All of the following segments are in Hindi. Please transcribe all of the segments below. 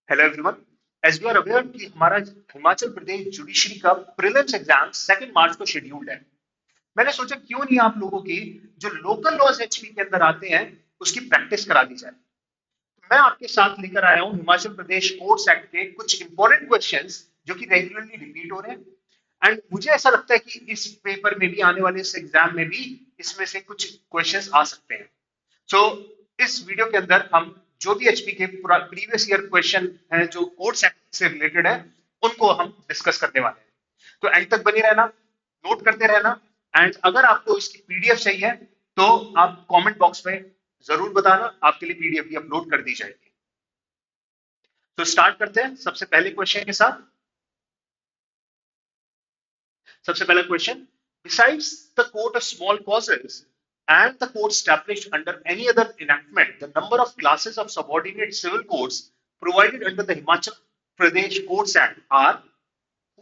Hello everyone. As we are aware कि हमारा हिमाचल प्रदेश जुडिशरी का प्रीलिम्स एग्जाम 2 मार्च को शेड्यूल्ड है। मैंने सोचा क्यों नहीं आप लोगों की जो लोकल लॉज एचपी के अंदर आते हैं उसकी प्रैक्टिस करा दी जाए। मैं आपके साथ लेकर आया हूं हिमाचल प्रदेश कोर्ट्स एक्ट के कुछ इंपॉर्टेंट क्वेश्चंस जो कि रेगुलरली रिपीट हो रहे हैं एंड मुझे ऐसा लगता है कि इस पेपर में भी आने वाले इस एग्जाम में भी इसमें से कुछ क्वेश्चंस आ सकते हैं। सो इस वीडियो के अंदर हम जो भी एचपी के प्रीवियस ईयर क्वेश्चन हैं जो कोर्ट्स एक्ट से रिलेटेड है उनको हम डिस्कस करने वाले हैं। तो एंड तक बनी रहना, नोट करते रहना एंड अगर आपको इसकी पीडीएफ चाहिए तो आप कमेंट बॉक्स में जरूर बताना, आपके लिए पीडीएफ भी अपलोड कर दी जाएगी। तो स्टार्ट करते हैं सबसे पहले क्वेश्चन के साथ। सबसे पहला question, besides the court of small causes and the court established under any other enactment, the number of classes of subordinate civil courts provided under the Himachal Pradesh Courts Act are,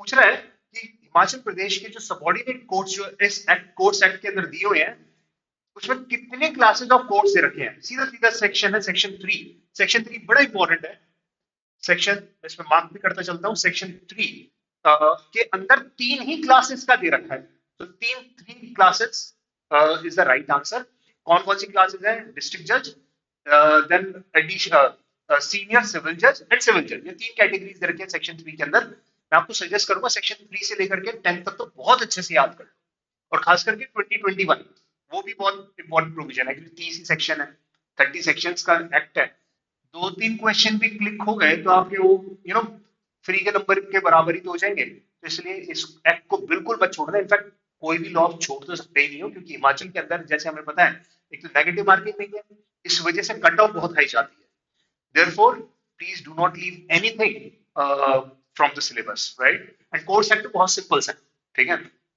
पूछ रहा है कि हिमाचल प्रदेश के जो सबॉर्डिनेट कोर्ट्स जो इस एक्ट कोर्ट्स एक्ट के अंदर दिए हुए हैं उसमें कितने क्लासेस ऑफ कोर्ट्स दे रखे हैं। सीधा सीधा सेक्शन है सेक्शन 3। सेक्शन 3 बड़ा इंपॉर्टेंट है। सेक्शन इसमें मार्क भी करता चलता हूं। सेक्शन 3 के अंदर 3 ही क्लासेस का दे रखा है। तो 3 classes is the right answer. कौन कौन सी क्लासेस हैं? डिस्ट्रिक्ट जज, देन एडिशनल सीनियर सिविल जज एंड सिविल जज। ये 3 कैटेगरीज दे रखी है सेक्शन 3 के अंदर। मैं आपको सजेस्ट करूंगा सेक्शन 3 से लेकर के 10 तक तो बहुत अच्छे से याद कर लो और खास करके 2021 वो भी बहुत इंपॉर्टेंट प्रोविजन है क्योंकि 30 ही सेक्शन है, 30 सेक्शंस का एक्ट है। 2-3 क्वेश्चन भी क्लिक हो गए तो आपके वो फ्री के नंबर के बराबर ही तो हो जाएंगे। तो इसलिए इस एक्ट को बिल्कुल मत छोड़ना। इनफैक्ट कोई भी लॉ छोड़ तो सकते ही नहीं हो क्योंकि हिमाचल के अंदर जैसे हमें पता है एक तो नेगेटिव मार्किंग नहीं है, इस वजह से कट ऑफ बहुत हाई जाती है। Therefore please do not leave anything from the syllabus, right. And course act बहुत सिंपल है, ठीक है।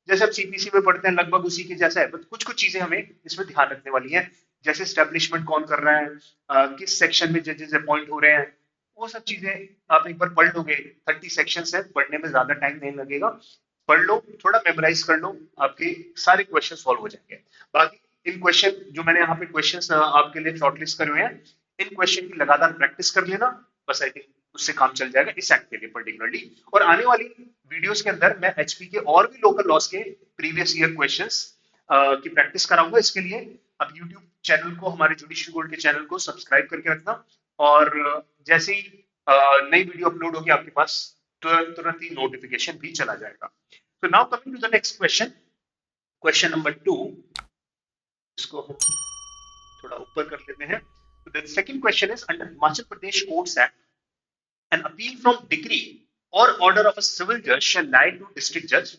जैसे आप सीपीसी में पढ़ते हैं लगभग उसी के जैसा है, बट कुछ कुछ चीजें हमें इसमें ध्यान रखने वाली है। जैसे स्टैब्लिशमेंट कौन कर रहा है, किस सेक्शन में जजेस अपॉइंट हो रहे हैं, वो सब चीजें आप एक बार पढ़ लोगे। 30 सेक्शन है, पढ़ने में ज्यादा टाइम नहीं लगेगा। पढ़ लो, थोड़ा मेमोराइज कर लो, आपके सारे क्वेश्चन सॉल्व हो जाएंगे। बाकी इन क्वेश्चन जो मैंने यहाँ पे क्वेश्चन आपके लिए शॉर्टलिस्ट करे हुए हैं, इन क्वेश्चन की लगातार प्रैक्टिस कर लेना, बस आई थिंक उससे काम चल जाएगा इस एक्ट के लिए पर्टिकुलरली। और आने वाली वीडियोस के अंदर मैं एचपी के और भी लोकल लॉस के प्रीवियस ईयर क्वेश्चंस की प्रैक्टिस कराऊंगा। इसके लिए अब यूट्यूब चैनल को, हमारे जुडिशरी गोल्ड के चैनल को सब्सक्राइब करके रखना और जैसे ही नई वीडियो अपलोड होगी आपके पास तुरंत तुरंत ही नोटिफिकेशन भी चला जाएगा। तो now coming to the next question, question number 2। इसको हम थोड़ा ऊपर कर लेते हैं। The second question is, under Himachal Pradesh courts act, an appeal from decree or order of a civil judge shall lie to district judge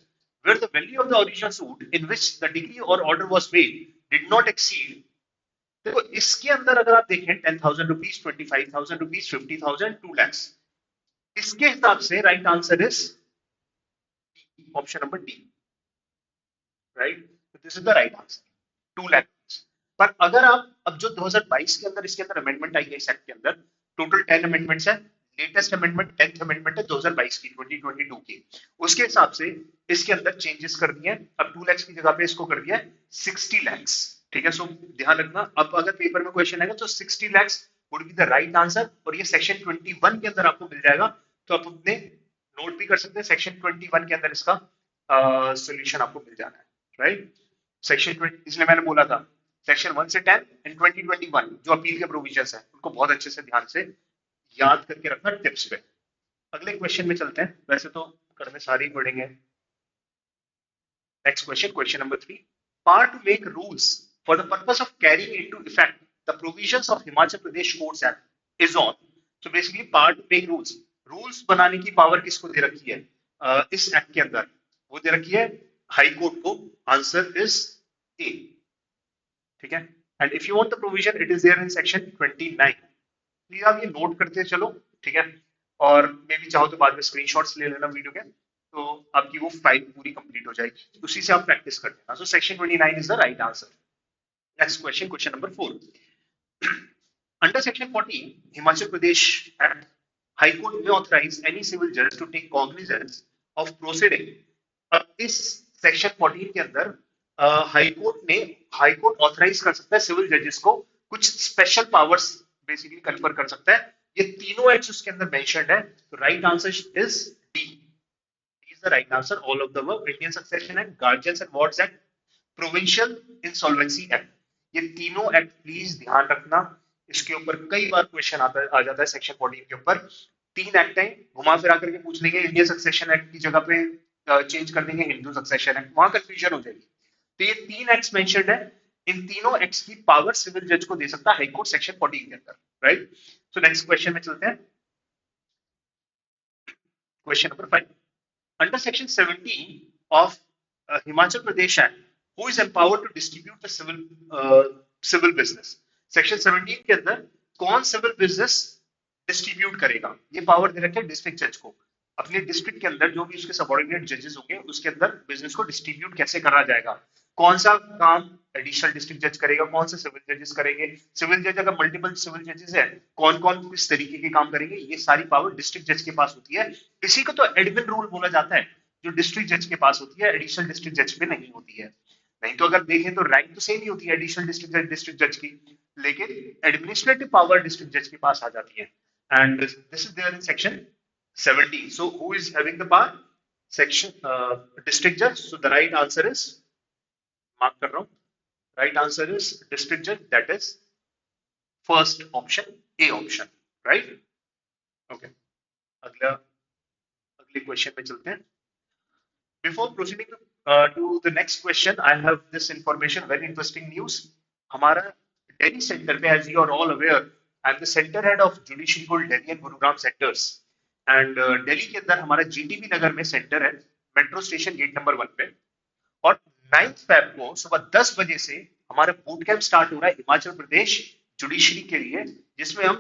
where the value of the original suit in which the decree or order was made did not exceed। देखो इसके अंदर अगर आप देखें 10,000 रुपीज, 25,000 रुपीज, 50,000, 2 lakhs, इसके हिसाब से right answer is option number D, right. This is the right answer, 2 lakh. पर अगर आप अब जो 2022 के अंदर इसके अंदर अमेंडमेंट आई है इस एक्ट के अंदर, टोटल 10 अमेंडमेंट्स है। लेटेस्ट अमेंडमेंट 10th अमेंडमेंट है 2022 की, 2022 की। उसके हिसाब से इसके अंदर चेंजेस कर दिए हैं। अब 2 lakhs की जगह पे इसको कर दिया है 60 lakhs, ठीक है। सो ध्यान रखना, अब अगर पेपर में क्वेश्चन आएगा तो 60 lakhs would be the right answer और ये सेक्शन 21 के अंदर आपको मिल जाएगा। तो आप अपने नोट भी कर सकते हैं, सेक्शन 21 के अंदर इसका सोल्यूशन आपको मिल जाना है, राइट। सेक्शन 20, इसलिए मैंने बोला था सेक्शन 1 से 10 एंड 2021 जो अपील के प्रोविजंस है उनको बहुत अच्छे से ध्यान से याद करके रखना टिप्स पे। अगले क्वेश्चन में चलते हैं, वैसे तो करने सारे ही पढ़ेंगे। Next question, question number 3। Power to make rules for the purpose of carrying into effect the provisions of Himachal Pradesh courts Act is on. तो basically power to make rules, rules बनाने की पावर किसको दे रखी है इस एक्ट के अंदर? वो दे रखी है हाई कोर्ट को। आंसर इज ए, ठीक है। And if you want the provision it is there in section 29। Please आप ये नोट करते चलो, ठीक है। और मे भी चाहो तो बाद में स्क्रीनशॉट्स ले लेना वीडियो के, तो आपकी वो फाइल पूरी कंप्लीट हो जाएगी, उसी से आप प्रैक्टिस कर लेना। So section 29 is the right answer. Next question, question number 4। Under section 14 Himachal Pradesh act, high court में ऑथराइज एनी सिविल जज to take cognizance of proceeding. अब इस सेक्शन 14 के अंदर हाई कोर्ट ऑथराइज कर सकता है सिविल जजेस को कुछ स्पेशल पावर्स बेसिकली कन्फर कर सकता है ये तीनों एक्ट्स उसके अंदर मेंशन्ड है, तो right answer is D is the right answer. All of the above, Indian succession act, guardians and wards act, provincial insolvency act, ये तीनों एक्ट प्लीज ध्यान रखना। इसके ऊपर कई बार क्वेश्चन आ जाता है सेक्शन 14 के ऊपर। तीन एक्ट हैं, घुमा फिरा करके पूछ लेंगे, इंडियन सक्सेशन एक्ट की जगह पे चेंज कर देंगे हिंदू सक्सेशन एक्ट, वहां कंफ्यूजन हो जाएगी। तो ये तीन एक्ट्स मेंशन्ड है, इन तीनों एक्ट्स की पावर सिविल जज को दे सकता है हाईकोर्ट सेक्शन 14 के अंदर, राइट। सो नेक्स्ट क्वेश्चन में चलते हैं, question number 5। Under Section 17 of Himachal Pradesh Act, who is empowered to distribute the civil business? Section 17 के अंदर कौन सिविल बिजनेस डिस्ट्रीब्यूट करेगा? ये पावर दे रखे डिस्ट्रिक्ट जज को। अपने डिस्ट्रिक्ट के अंदर जो भी उसके सबऑर्डिनेट जजेस होंगे उसके अंदर बिजनेस को डिस्ट्रीब्यूट कैसे करा जाएगा, कौन सा काम एडिशनल डिस्ट्रिक्ट जज करेगा, कौन से सिविल जजेस करेंगे, सिविल जज अगर मल्टीपल सिविल जजेस है कौन कौन किस तरीके के काम करेंगे, ये सारी पावर डिस्ट्रिक्ट जज के पास होती है। इसी को तो एडमिन रूल बोला जाता है, जो डिस्ट्रिक्ट जज के पास होती है, एडिशनल डिस्ट्रिक्ट जज पे नहीं होती है। नहीं तो अगर देखें तो रैंक तो सेम ही होती है एडिशनल डिस्ट्रिक्ट जज की, लेकिन एडमिनिस्ट्रेटिव पावर डिस्ट्रिक्ट जज के पास आ जाती है। And this is there in section 17. So who is having the power? Section district judge. So the right answer is, mark कर रहा हूँ, right answer is district judge, that is first option, A option, right? Okay. अगले क्वेश्चन पे चलते हैं। Before proceeding to the next question, I have this information, very interesting news. हमारा Delhi center पे, as you are all aware, I am the center head of Judiciary Court Delhi and Gurugram sectors. And Delhi के अंदर हमारा जीटीबी नगर में सेंटर है, मेट्रो स्टेशन गेट नंबर 1 पे। और 9 फेब को सुबह 10 बजे से हमारा बूट कैंप स्टार्ट हो रहा है हिमाचल प्रदेश जुडिशरी के लिए, जिसमें हम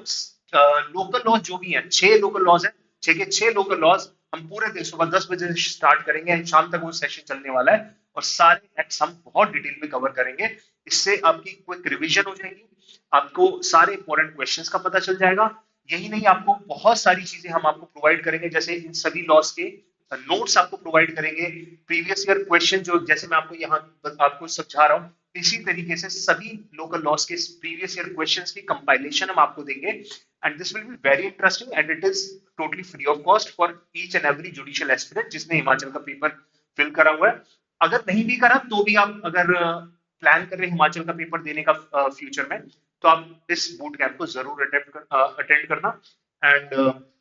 लोकल लॉज जो भी हैं, 6 लोकल लॉज हैं, 6 के 6 लोकल लॉज हम पूरे दिन सुबह 10 बजे से स्टार्ट करेंगे, शाम तक वो सेशन चलने वाला है, और सारे एक्ट्स हम बहुत डिटेल में कवर करेंगे। इससे आपकी क्विक रिवीजन हो जाएगी, आपको सारे इंपॉर्टेंट क्वेश्चंस का पता चल जाएगा। यही नहीं, आपको बहुत सारी चीजें हम आपको प्रोवाइड करेंगे, जैसे इन सभी लॉस के नोट्स आपको प्रोवाइड करेंगे, प्रीवियस ईयर क्वेश्चन जो जैसे मैं आपको यहाँ आपको समझा रहा हूँ, इसी तरीके से सभी लोकल लॉस के प्रीवियस ईयर क्वेश्चंस की कंपाइलेशन हम आपको देंगे। And this will be very interesting and it is totally free of cost for each and every judicial aspirant जिसने हिमाचल का पेपर फिल करा हुआ है। अगर नहीं भी करा तो भी आप अगर प्लान कर रहे हैं हिमाचल का पेपर देने का फ्यूचर में, तो आप इस बूट कैंप को जरूर अटेंड करना। एंड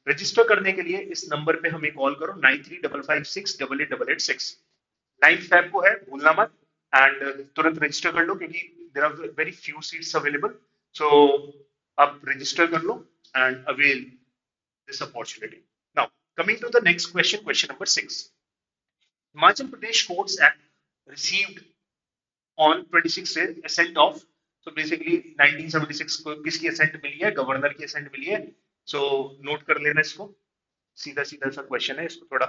रजिस्टर करने के लिए इस नंबर पे हमें कॉल करो 9355688886। 9 फेब को है, भूलना मत, एंड तुरंत रजिस्टर कर लो क्योंकि there are very few seats available. So आप रजिस्टर कर लो and avail this opportunity. Now coming to the next question, question number 6। Himachal Pradesh courts Act received on 26 assent of, so basically 1976 को किसकी असेंट मिली है? गवर्नर की असेंट मिली है। सो नोट कर लेना इसको, सीधा सीधा सा क्वेश्चन है, इसको थोड़ा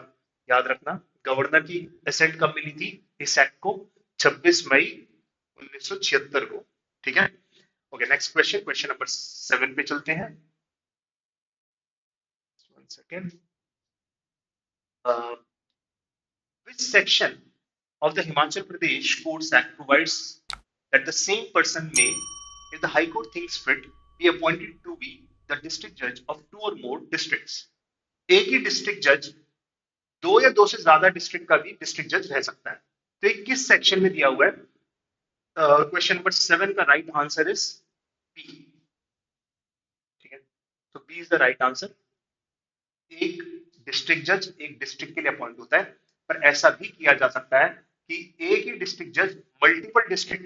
याद रखना। गवर्नर की असेंट कब मिली थी इस एक्ट को? 26 मई 1976 को, ठीक है। Okay, next question, question number 7 पे चलते हैं। One second. Which section of the Himachal Pradesh Courts Act provides that the same person may, if the High Court thinks fit, be appointed to be the district judge of 2 or more districts? एक ही डिस्ट्रिक्ट जज 2 या 2 से ज्यादा डिस्ट्रिक्ट का भी डिस्ट्रिक्ट जज रह सकता है। तो ये किस सेक्शन में दिया हुआ है? क्वेश्चन नंबर 7 का राइट आंसर इज बी, ठीक है। तो B is the right answer. एक डिस्ट्रिक्ट जज एक डिस्ट्रिक्ट के लिए अपॉइंट होता है, पर ऐसा भी किया जा सकता है कि एक ही डिस्ट्रिक्ट जज मल्टीपल डिस्ट्रिक्ट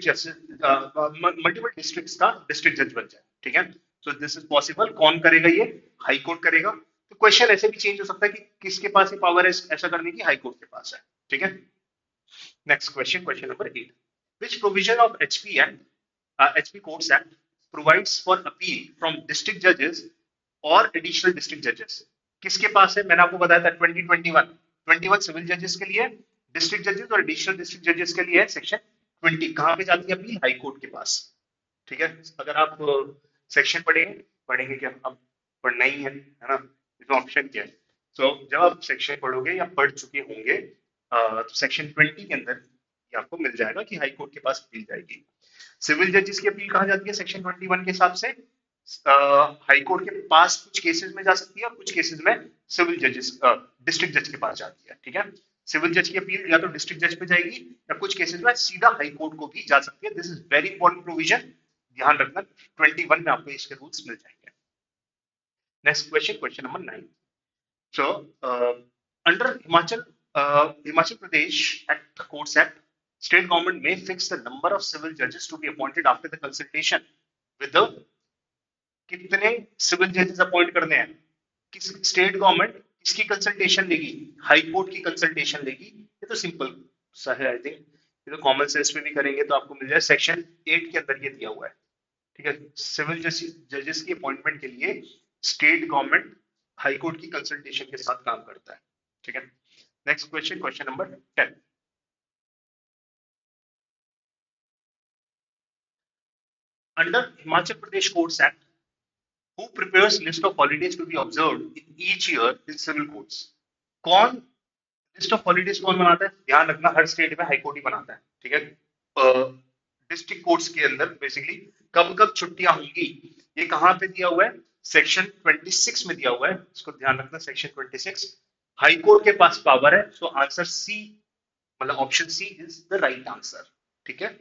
का डिस्ट्रिक्ट जज बन जाए, ठीक है। So this is possible. कौन करेगा ये? हाई कोर्ट करेगा। तो क्वेश्चन ऐसे भी चेंज हो सकता है कि किसके पास ये पावर है ऐसा करने की? हाई कोर्ट के पास है, ठीक है। Next question, question number 8। Which provision of HP act, HP courts act provides for appeal from district जजेस और एडिशनल डिस्ट्रिक्ट जजेस? किसके पास है? मैंने आपको बताया था 21 सिविल जजेस के लिए, डिस्ट्रिक्ट जजेस और एडिशनल डिस्ट्रिक्ट जजेस के लिए है सेक्शन 20। कहां पे जाती है अपनी? हाई कोर्ट के पास, ठीक है। अगर आप सेक्शन पढ़ेंगे क्या? अब पढ़ना ही है ना, इसमें ऑप्शन क्या है? सो जब आप सेक्शन पढ़ोगे या पढ़ चुके होंगे तो सेक्शन 20 के अंदर ये आपको मिल जाएगा कि हाई कोर्ट के पास अपील जाएगी। सिविल जजेस की अपील कहां जाती है सेक्शन 21 के हिसाब से? हाई कोर्ट के पास कुछ केसेस में जा सकती है और कुछ केसेस में सिविल जजेस डिस्ट्रिक्ट जज के पास जाती है, ठीक है। सिविल जज की अपील या तो डिस्ट्रिक्ट जज पे जाएगी या कुछ केसेस में सीधा हाई कोर्ट को भी जा सकती है। This is very important provision, ध्यान रखना। 21 में आपको इसके रूल्स मिल जाएंगे। Next question, question number 9। So, under Himachal Pradesh Act, the Courts Act, state government may fix the number of civil judges to be appointed after the consultation with the कितने सिविल जजेस अपॉइंट करने हैं, किस स्टेट गवर्नमेंट किसकी कंसल्टेशन लेगी, हाई कोर्ट की कंसल्टेशन लेगी। ये तो सिंपल सा है, आई थिंक ये तो कॉमन सेंस में भी करेंगे तो आपको मिल जाए। सेक्शन 8 के अंदर ये दिया हुआ है, ठीक है। सिविल जजेस की अपॉइंटमेंट के लिए स्टेट गवर्नमेंट हाई कोर्ट की कंसल्टेशन के साथ काम करता है, ठीक है। Next question, question number 10। Under Himachal Pradesh courts act, who prepares list of holidays to be observed in each year in civil courts? कौन लिस्ट ऑफ हॉलीडेज कौन बनाता है? ध्यान रखना हर स्टेट में हाई कोर्ट ही बनाता है, ठीक है। डिस्ट्रिक्ट कोर्ट्स के अंदर बेसिकली कब कब छुट्टियां होंगी, ये कहां पे दिया हुआ है? सेक्शन 26 में दिया हुआ है, इसको ध्यान रखना। सेक्शन 26 हाई कोर्ट के पास पावर है, सो आंसर सी, मतलब option C is the right answer, ठीक है।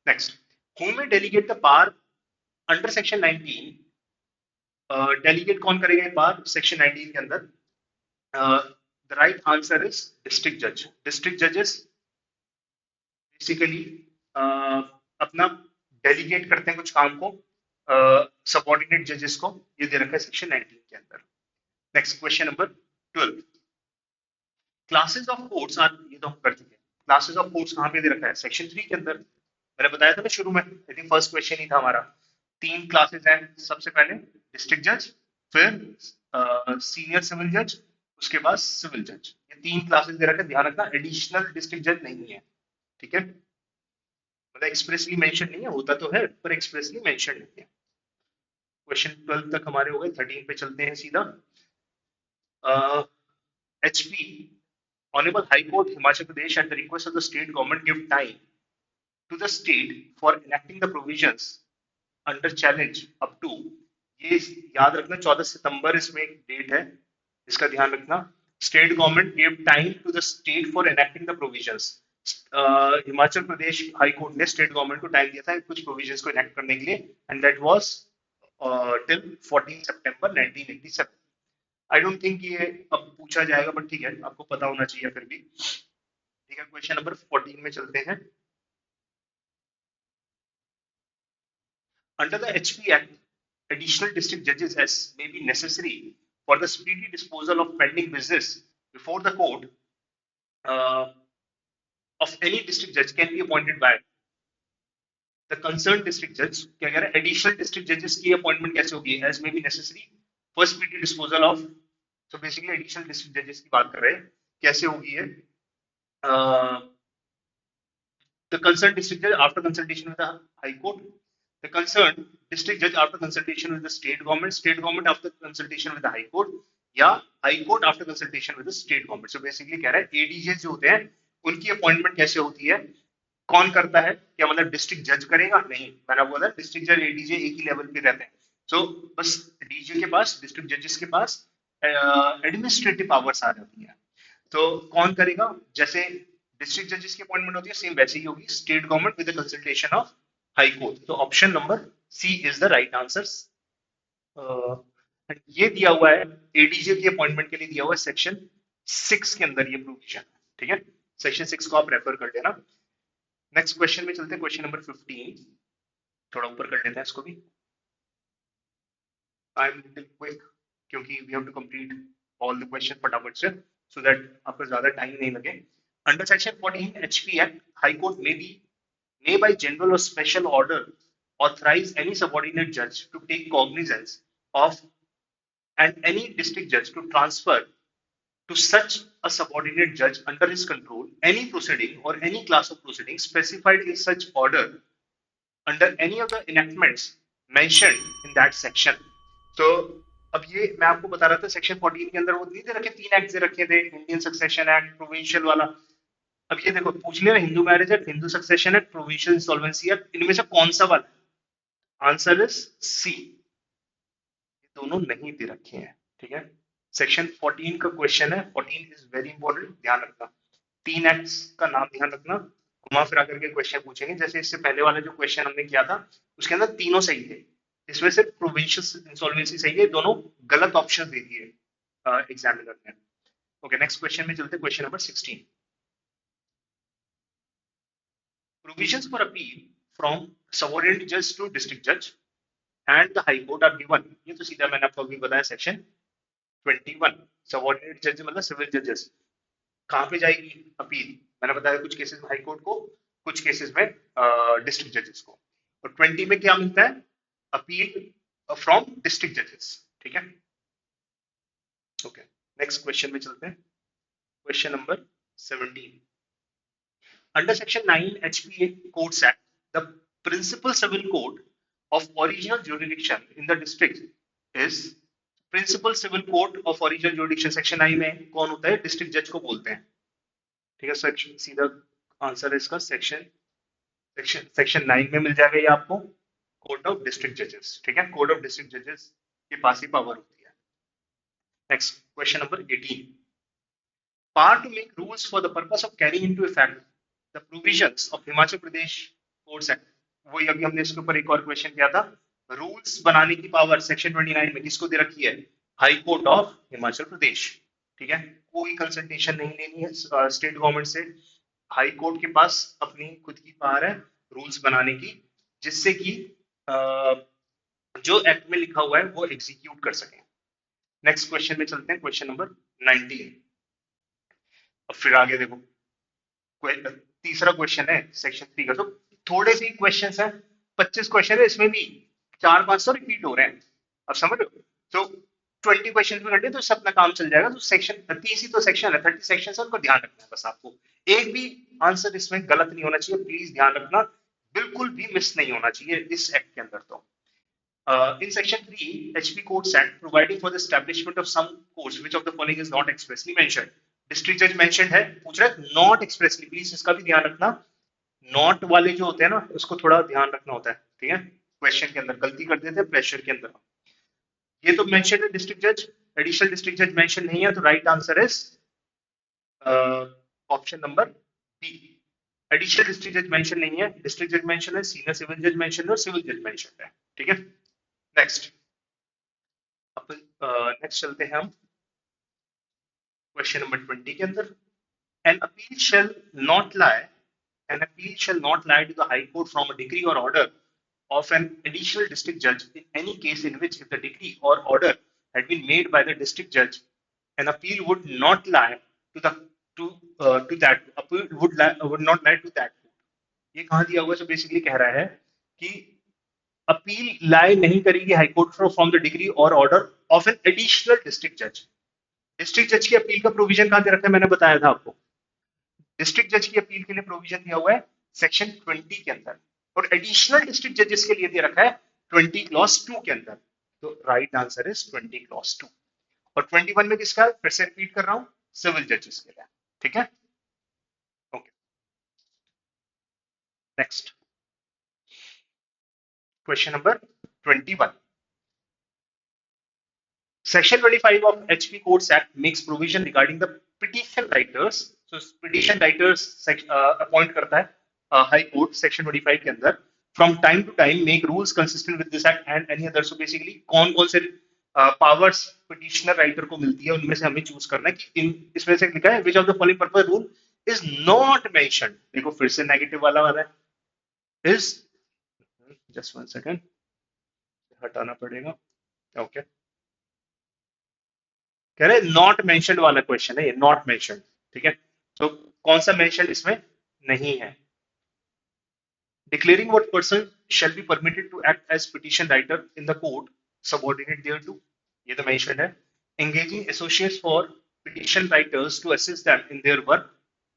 Next, who may delegate the power under section 19? Delegate कौन करेगा ये पावर सेक्शन 19 के अंदर? The right answer is district जज। डिस्ट्रिक्ट जजेस बेसिकली अपना डेलीगेट करते हैं कुछ काम को सबऑर्डिनेट जजेस को, ये दे रखा है सेक्शन 19 के अंदर। Next question number 12। Classes of courts are, ये तो हम कर चुके हैं। क्लासेस ऑफ कोर्ट्स कहां पे दे रखा है? सेक्शन 3 के अंदर। मैंने बताया था ना शुरू में, आई थिंक फर्स्ट क्वेश्चन ही था हमारा। 3 क्लासेस हैं, सबसे पहले डिस्ट्रिक्ट जज, फिर सीनियर सिविल जज, उसके बाद सिविल जज। ये 3 क्लासेस दे रखा है, ध्यान रखना। एडिशनल डिस्ट्रिक्ट जज नहीं है, ठीक है। मतलब एक्सप्रेसली मेंशन नहीं है, होता तो है पर एक्सप्रेसली मेंशन नहीं है। क्वेश्चन 12 तक हमारे हो गए, 13 पे चलते हैं सीधा। HP, Honorable High Court Himachal Pradesh at the request of the state government give time to the state for enacting the provisions under challenge up to, ये याद रखना 14 सितंबर इसमें एक डेट है, इसका ध्यान रखना। State government give time to the state for enacting the provisions. Himachal Pradesh high court ने स्टेट गवर्नमेंट को टाइम दिया था कुछ प्रोविजंस को एनेक्ट करने के लिए, and that was till 14 September 1987। I don't think ये अब पूछा जाएगा, बट ठीक है, आपको पता होना चाहिए फिर भी, ठीक है। क्वेश्चन नंबर 14 में चलते हैं। Under the HP Act, additional district judges as may be necessary for the speedy disposal of pending business before the court of any district judge can be appointed by the concerned district judge। क्या कह रहा है? additional district judges की appointment कैसे होगी? As may be necessary for speedy disposal of, so basically additional district judges की बात कर रहे हैं, कैसे होगी ये? The concerned district judge after consultation with the High Court, the concerned district judge after consultation with the state government after consultation with the High Court, या High Court after consultation with the state government। So basically कह रहा है ADJ जो होते हैं उनकी अपॉइंटमेंट कैसे होती है, कौन करता है? क्या मतलब डिस्ट्रिक्ट जज करेगा? नहीं, मैंने बोला डिस्ट्रिक्ट जज ADJ एक ही लेवल पे रहते हैं। सो बस डीजे के पास, डिस्ट्रिक्ट जजेस के पास एडमिनिस्ट्रेटिव पावर्स आ जाती है। तो कौन करेगा? जैसे डिस्ट्रिक्ट जजेस की अपॉइंटमेंट होती है, सेम वैसे ही होगी, state government with the consultation of high court. तो option number c is the right answer. ये दिया हुआ है एडीजे की अपॉइंटमेंट के लिए, दिया हुआ है सेक्शन 6 के अंदर ये प्रोविजन, ठीक है। सेक्शन 6 को आप रेफर कर लेना। नेक्स्ट क्वेश्चन में चलते हैं, क्वेश्चन नंबर 15। थोड़ा ऊपर कर लेते हैं इसको भी, आई एम लिटिल क्विक क्योंकि we have to complete all the question फटाफट से, सो दैट आपको ज्यादा टाइम नहीं लगे। Under section 14 HP act, high court may by general or special order authorize any subordinate judge to take cognizance of and any district judge to transfer to such a subordinate judge under his control any proceeding or any class of proceedings specified in such order under any of the enactments mentioned in that section। तो अब ये मैं आपको बता रहा था सेक्शन 14 के अंदर वो नहीं दे रखे, 3 एक्ट दे रखे थे, इंडियन सक्सेशन एक्ट, प्रोविंशियल वाला। अब ये देखो पूछ लिया Hindu marriage act, Hindu succession act, provincial insolvency act, इनमें से कौन सा वाला? आंसर इज सी, दोनों नहीं दे रखे हैं, ठीक है। सेक्शन 14 का क्वेश्चन है, 14 इज वेरी इंपॉर्टेंट, ध्यान रखना। 3 एक्ट्स का नाम ध्यान रखना, घुमा फिरा करके क्वेश्चन पूछेंगे। जैसे इससे पहले वाला जो क्वेश्चन हमने किया था उसके अंदर तीनों सही थे, इसमें से प्रोविंशियल इंसॉल्वेंसी सही है, दोनों गलत ऑप्शन दे दिए एग्जामिनर ने। ओके, नेक्स्ट क्वेश्चन में चलते हैं, question number 16। Provisions for appeal from subordinate judge to district judge and the high court are given। ये तो सीधा मैंने आपको अभी बताया, सेक्शन 21। सबॉर्डिनेट जज मतलब सिविल जजेस, कहाँ पे जाएगी अपील? मैंने बताया कुछ केसेस में हाई कोर्ट को, कुछ केसेस में डिस्ट्रिक्ट जजेस को। और 20 में क्या मिलता है? अपील फ्रॉम डिस्ट्रिक्ट जजेस, ठीक है। ओके, नेक्स्ट क्वेश्चन में चलते हैं, question number 17। Under Section 9 HPA Codes Act, the principal civil court of original jurisdiction in the district is principal civil court of original jurisdiction। Section 9 में कौन होता है? डिस्ट्रिक्ट जज को बोलते हैं, ठीक है। सेक्शन सीधा आंसर है इसका सेक्शन 9 में मिल जाएगा ये आपको, कोर्ट ऑफ डिस्ट्रिक्ट जजेस, ठीक है। कोर्ट ऑफ डिस्ट्रिक्ट जजेस के पास ही पावर होती है। Next question number 18। Power to make rules for the purpose of carrying into effect the provisions of Himachal Pradesh Codes Act। वही अभी हमने इसके ऊपर एक और क्वेश्चन किया था। रूल्स बनाने की पावर सेक्शन 29 में किसको दे रखी है? हाई कोर्ट ऑफ हिमाचल प्रदेश, ठीक है। कोई कंसल्टेशन नहीं लेनी है स्टेट गवर्नमेंट से, हाई कोर्ट के पास अपनी खुद की पावर है रूल्स बनाने की, जिससे कि जो एक्ट में लिखा हुआ है वो एग्जीक्यूट कर सके। नेक्स्ट क्वेश्चन में चलते हैं, क्वेश्चन नंबर 19। अब फिर आगे देखो, तीसरा क्वेश्चन है सेक्शन 3 का। तो थोड़े से क्वेश्चन है, 25 क्वेश्चन है, इसमें भी 4-5 तो रिपीट हो रहे हैं, अब समझ लो। तो 20 क्वेश्चन भी कर ले तो इससे अपना काम चल जाएगा। तो सेक्शन 30 ही तो सेक्शन है, 30 सेक्शन है, उनको ध्यान रखना है बस आपको। एक भी आंसर इसमें गलत नहीं होना चाहिए, प्लीज ध्यान रखना, बिल्कुल भी मिस नहीं होना चाहिए इस एक्ट के अंदर। तो in section 3 HP Codes Act providing for the establishment of some courts which of the following is not expressly mentioned। District जज मेंशन है, पूछ रहा है नॉट एक्सप्रेसली, प्लीज इसका भी ध्यान रखना। नॉट वाले जो होते हैं ना, उसको थोड़ा ध्यान रखना होता है, ठीक है। क्वेश्चन के अंदर गलती कर देते हैं प्रेशर के अंदर। ये तो मेंशन है डिस्ट्रिक्ट जज, एडिशनल डिस्ट्रिक्ट जज मेंशन नहीं है, तो right answer is option number B. Additional district जज मेंशन नहीं है, डिस्ट्रिक्ट जज मेंशन है, सीनियर सिविल जज मेंशन है और सिविल जज मेंशन है, ठीक है। नेक्स्ट, अब नेक्स्ट चलते हैं हम क्वेश्चन नंबर 20 के अंदर। An appeal shall not lie, an appeal shall not lie to the High Court from a decree or order of an additional district judge in any case in which if the decree or order had been made by the district judge, an appeal would not lie to the to that appeal would not lie to that court। ये कहाँ दिया हुआ है? तो बेसिकली कह रहा है कि अपील लाई नहीं करेगी high court from the decree or order of an additional district जज। डिस्ट्रिक्ट जज की अपील का प्रोविजन कहाँ दे रखा है? मैंने बताया था आपको, डिस्ट्रिक्ट जज की अपील के लिए प्रोविजन दिया हुआ है सेक्शन 20 के अंदर, और एडिशनल डिस्ट्रिक्ट जजेस के लिए दे रखा है 20 क्लॉज 2 के अंदर। तो राइट आंसर इज 20 क्लॉज 2। और 21 में किसका? फिर से रिपीट कर रहा हूं, सिविल जजेस के लिए, ठीक है। Okay, next question number 21। Section 25 of HP Codes Act makes provision regarding the petition writers। So petition writers appoint करता है हाई कोर्ट सेक्शन 25 के अंदर। From time to time make rules consistent with this act and any other। So basically कौन कौन से पावर्स पिटिशनर राइटर को मिलती है, उनमें से हमें चूज करना है कि इसमें से लिखा है which of the following purpose rule is not mentioned। देखो फिर से नेगेटिव वाला है, is just one second, हटाना पड़ेगा। ओके, कह रहे नॉट मेंशनड वाला क्वेश्चन है ये, नॉट मेंशनड, ठीक है। तो कौन सा मेंशन इसमें नहीं है? Declaring what person shall be permitted to act as petition writer in the court subordinate thereto, ये तो मेंशन है। Engaging associates for petition writers to assist them in their work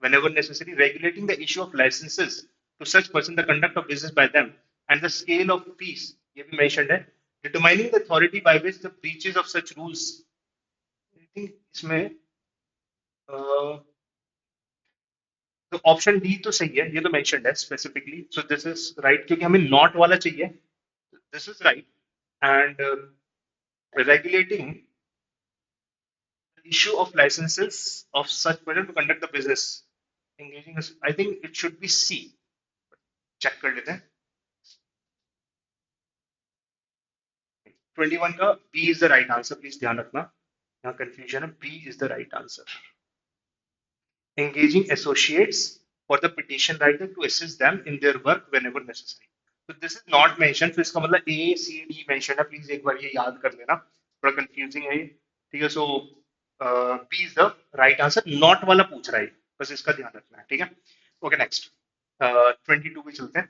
whenever necessary, regulating the issue of licenses to such person, the conduct of business by them and the scale of fees, ये भी mentioned है। determining the authority by which the breaches of such rules, इसमें तो ऑप्शन डी तो सही है, ये तो मेंशन्ड है specifically, so this is right, क्योंकि हमें नॉट वाला चाहिए, this is right. And regulating the issue of licenses of such person to conduct the business. Engaging us, I think it should be C. Check कर लेते हैं. 21 का B is the right answer. Please ध्यान रखना, यहाँ confusion है. B is the right answer. Engaging associates for the petition writer to assist them in their work whenever necessary. So this is not mentioned. तो इसका मतलब A, C, D mentioned है. Please एक बार ये याद कर लेना. थोड़ा confusing है ये. ठीक है. So B is the right answer. Not वाला पूछ रहा है. बस इसका ध्यान रखना है. ठीक है. Okay, next. 22 पे चलते हैं.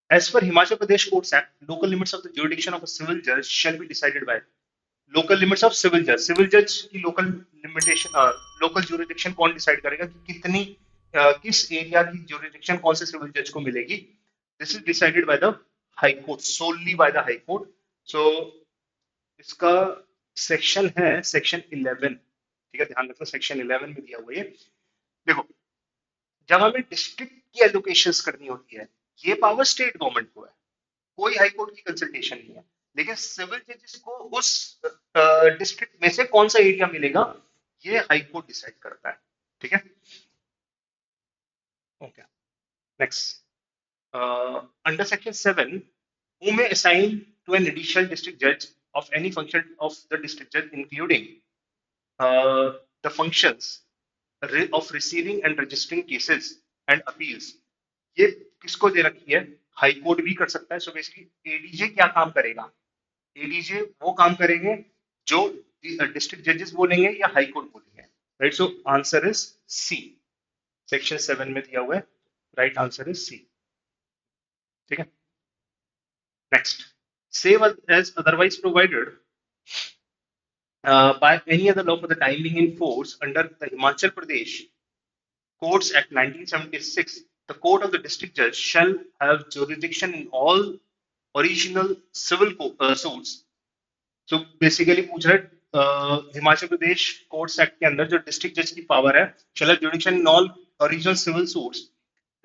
As per Himachal Pradesh Courts Act, local limits of the jurisdiction of a civil judge shall be decided by local limits of civil judge. Civil judge की local limitation, local jurisdiction कौन decide करेगा कि कितनी किस area की jurisdiction कौन से civil judge को मिलेगी? This is decided by the High Court, solely by the High Court. So इसका section है section 11. ठीक है, ध्यान रखना section 11 में दिया हुआ है. देखो, जब हमें डिस्ट्रिक्ट की एलोकेशंस करनी होती है, ये पावर स्टेट गवर्नमेंट को है, कोई हाई कोर्ट की कंसल्टेशन नहीं है. लेकिन सिविल जजेस को उस डिस्ट्रिक्ट में से कौन सा एरिया मिलेगा, ये हाई कोर्ट डिसाइड करता है. ठीक है. Okay, next. Under section 7, who may assign to an additional district judge of any function of the district judge, including the functions of receiving and registering cases and appeals. ये किसको दे रखी है? हाई कोर्ट भी कर सकता है. सो बेसिकली एडीजे क्या काम करेगा? एडीजे वो काम करेंगे जो डिस्ट्रिक्ट जजेस बोलेंगे या हाई कोर्ट बोलेंगे. Right. So answer is C. Section 7 में दिया हुआ है. Right answer is C. ठीक है. Next. Save as otherwise provided by any other law for the time being in force under the Himachal Pradesh Courts Act 1976, the court of the district judge shall have jurisdiction in all original civil suits. So basically पूछ रहे हिमाचल प्रदेश कोर्ट्स एक्ट के अंदर जो डिस्ट्रिक्ट जज की पावर है, shall have jurisdiction in all original civil suits,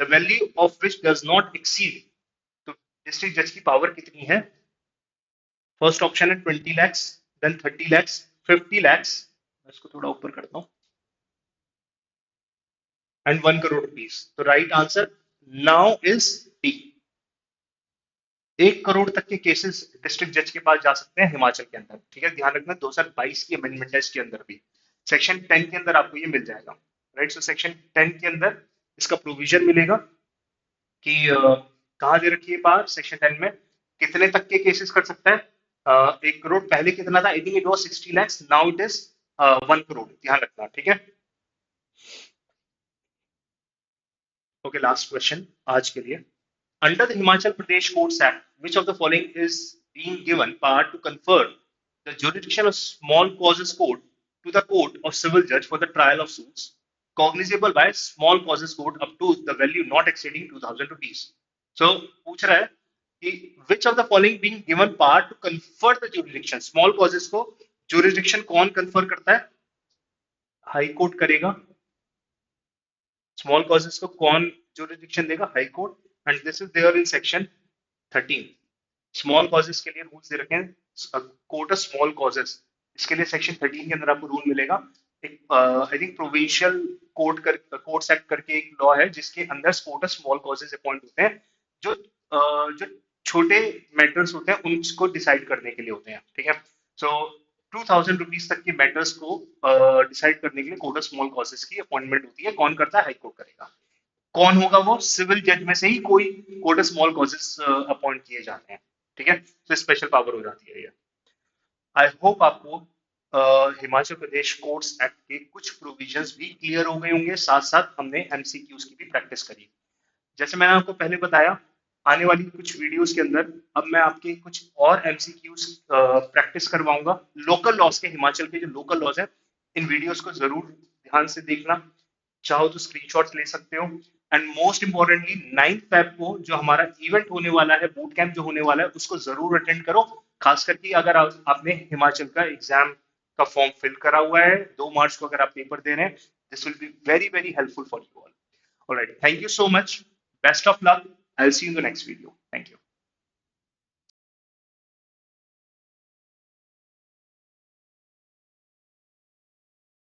the value of which does not exceed. तो डिस्ट्रिक्ट जज की पावर कितनी है? फर्स्ट ऑप्शन है 20 lakhs, then 30 lakhs, 50 lakhs, मैं इसको थोड़ा ऊपर करता हूं, and 1 crore rupees. तो right answer now is D. 1 crore तक के केसेस डिस्ट्रिक्ट जज के पास जा सकते हैं हिमाचल के अंदर. ठीक है, ध्यान रखना 2022 की अमेंडमेंट है इसके अंदर भी. सेक्शन 10 के अंदर आपको ये मिल जाएगा. राइट. सो सेक्शन 10 के अंदर इसका प्रोविजन मिलेगा कि कहाँ दे रखी है पावर. सेक्शन 10 में कितने तक के केसेस कर सकता है. 1 करोड़. पहले कितना था? I think it was 60 lakhs. Now it is 1 crore. ध्यान रखना. ठीक है. ओके, लास्ट क्वेश्चन आज के लिए. Under the Himachal Pradesh Courts Act, which of the following is being given power to confer the jurisdiction of small causes court to the court of civil judge for the trial of suits cognizable by small causes court up to the value not exceeding 2000 rupees. So पूछ रहा है कि which of the following being given power to confer the jurisdiction. small causes को jurisdiction कौन confer करता है? हाई कोर्ट करेगा. स्मॉल कॉजेस को कौन jurisdiction देगा? High court. And this is there in section 13. Small causes के लिए रूल्स दे रखे हैं. कोर्ट ऑफ स्मॉल कॉजेस, इसके लिए सेक्शन 13 के अंदर आपको रूल मिलेगा. एक I think provincial courts act करके एक लॉ है जिसके अंदर court of small causes appoint होते हैं, जो जो छोटे मैटर्स होते हैं उनको डिसाइड करने के लिए होते हैं. ठीक है. सो 2000 रुपीज तक के मैटर्स को डिसाइड करने के लिए कोर्ट ऑफ स्मॉल कॉजेस की अपॉइंटमेंट होती है. कौन करता है? हाई कोर्ट करेगा. कौन होगा वो? सिविल जज में से ही कोई court of small causes appoint किए जाते हैं. ठीक है. तो स्पेशल पावर हो जाती है ये. आई होप आपको हिमाचल प्रदेश कोर्ट्स एक्ट के कुछ प्रोविजंस भी क्लियर हो गए होंगे. साथ साथ हमने एमसीक्यूज की भी प्रैक्टिस करी. जैसे मैंने आपको पहले बताया, आने वाली कुछ वीडियोस के अंदर अब मैं आपके कुछ और एमसीक्यूज प्रैक्टिस करवाऊंगा. लोकल लॉज के, हिमाचल के जो लोकल लॉज है, इन वीडियोस को जरूर ध्यान से देखना. चाहो तो स्क्रीनशॉट्स ले सकते हो. एंड मोस्ट इंपॉर्टेंटली 9 Feb को जो हमारा इवेंट होने वाला है, बूट कैंप जो होने वाला है, उसको जरूर अटेंड करो. खास करके अगर आपने हिमाचल का एग्जाम का फॉर्म फिल करा हुआ है, 2 मार्च को अगर आप पेपर दे रहे हैं, this will be very very helpful for you all. Alright, thank you so much. Best of luck. I will see you in the next video. Thank you.